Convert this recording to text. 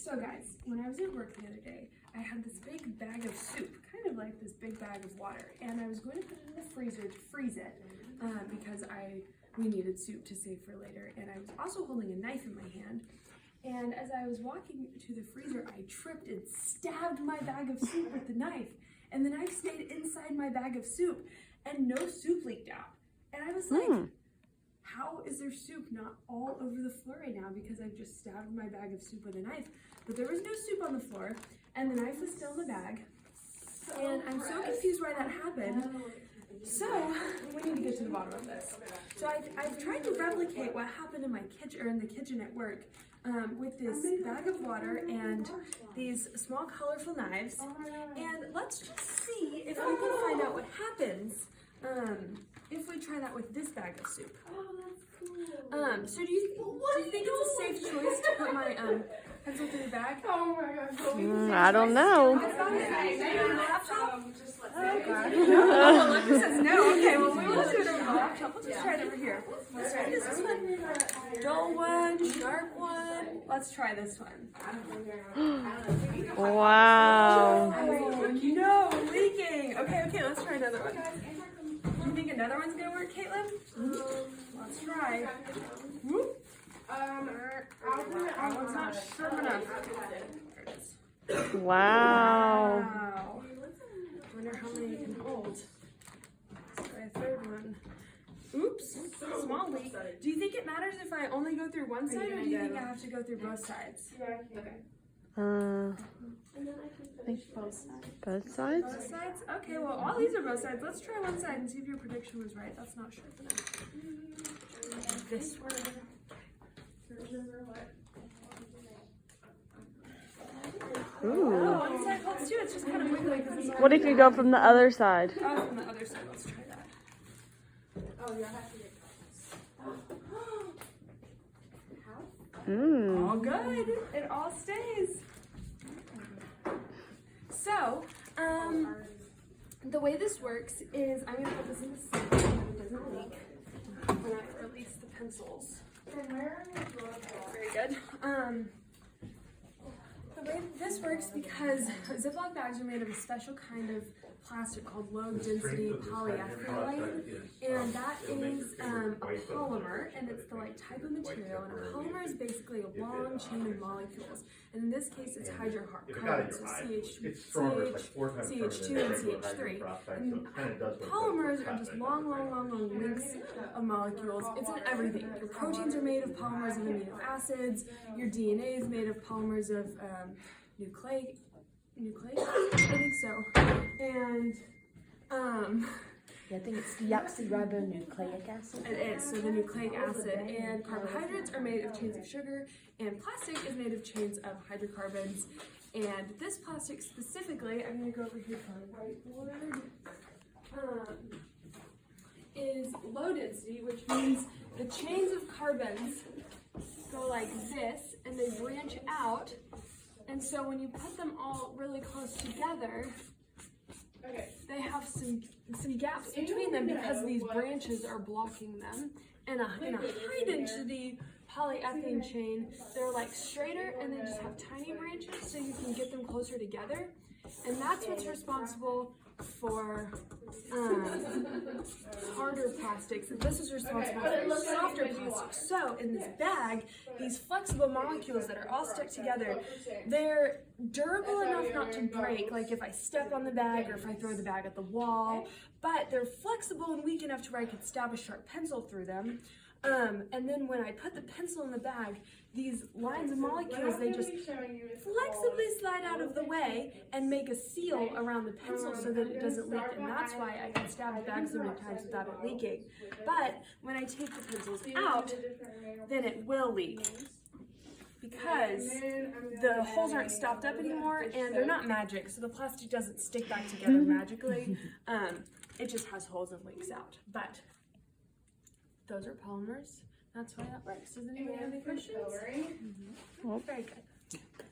So guys, when I was at work the other day, I had this big bag of soup, kind of like this big bag of water, and I was going to put it in the freezer to freeze it because we needed soup to save for later, and I was also holding a knife in my hand. And as I was walking to the freezer, I tripped and stabbed my bag of soup with the knife, and the knife stayed inside my bag of soup, and no soup leaked out. And I was like, how is there soup not all over the floor right now because I've just stabbed my bag of soup with a knife? But there was no soup on the floor, and the knife was still in the bag, and I'm so confused why that happened. So we need to get to the bottom of this. So I've tried to replicate what happened in my kitchen, or in the kitchen at work, with this bag of water and these small colorful knives, and let's just see if we can find out what happens if we try that with this bag of soup. So do you think it's a safe choice to put my pencil through the bag? Oh my gosh. I don't know. Oh, Lucas says no. Okay, well we won't do it over the laptop. We'll just try it over here. Let's try this one. Dull one, sharp one. Let's try this one. Wow. Oh, no, leaking. Okay, let's try another one. You think another one's gonna work, Caitlin? Let's try. Whoop. That one's not sharp enough. There it is. Wow. Wow. I wonder how many you can hold. Let's try a third one. Oops, small leak. Do you think it matters if I only go through one side, or do you think I have to go through both sides? Okay. I think both sides. Both sides? Both sides? Okay, well all these are both sides. Let's try one side and see if your prediction was right. That's not sharp enough. This one. Ooh. Oh, one side holds too. It's just kind of wiggly. What if you go from the other side? Oh, from the other side. Let's try that. Oh, you have to get all good. It all stays. So, the way this works is I'm going to put this in the sink so that it doesn't leak when I release the pencils. Very good. The way this works, because Ziploc bags are made of a special kind of plastic called low density polyethylene, and that is a polymer, and it's the type of material, and a polymer is basically a long chain of molecules, and in this case it's hydrocarbons, so CH2 and CH3. And polymers are just long links of molecules. It's in everything. Your proteins are made of polymers of amino acids, your DNA is made of polymers of nucleic acid? I think so. And I think it's deoxyribonucleic acid. It is. So the nucleic acid and carbohydrates are made of chains of sugar, and plastic is made of chains of hydrocarbons. And this plastic specifically, I'm going to go over here for the whiteboard, is low density, which means the chains of carbons go like this, and they branch out. And so when you put them all really close together, they have some gaps between them because these branches are blocking them. And in a high density polyethylene chain, they're straighter and they just have tiny branches, so you can get them closer together. And that's what's responsible for harder plastics, and this is responsible for softer plastics. So in this bag, these flexible molecules that are all stuck together, they're durable enough not to break, like if I step on the bag or if I throw the bag at the wall, but they're flexible and weak enough to where I could stab a sharp pencil through them. And then when I put the pencil in the bag, these lines of molecules, they just flexibly slide out of the way and make a seal around the pencil so that it doesn't leak. And that's why I can stab the bag so many times without it leaking. But when I take the pencils out, then it will leak, because the holes aren't stopped up anymore and they're not magic, so the plastic doesn't stick back together magically. It just has holes and leaks out. But those are polymers. That's why that works. Does anyone have any questions? Very good.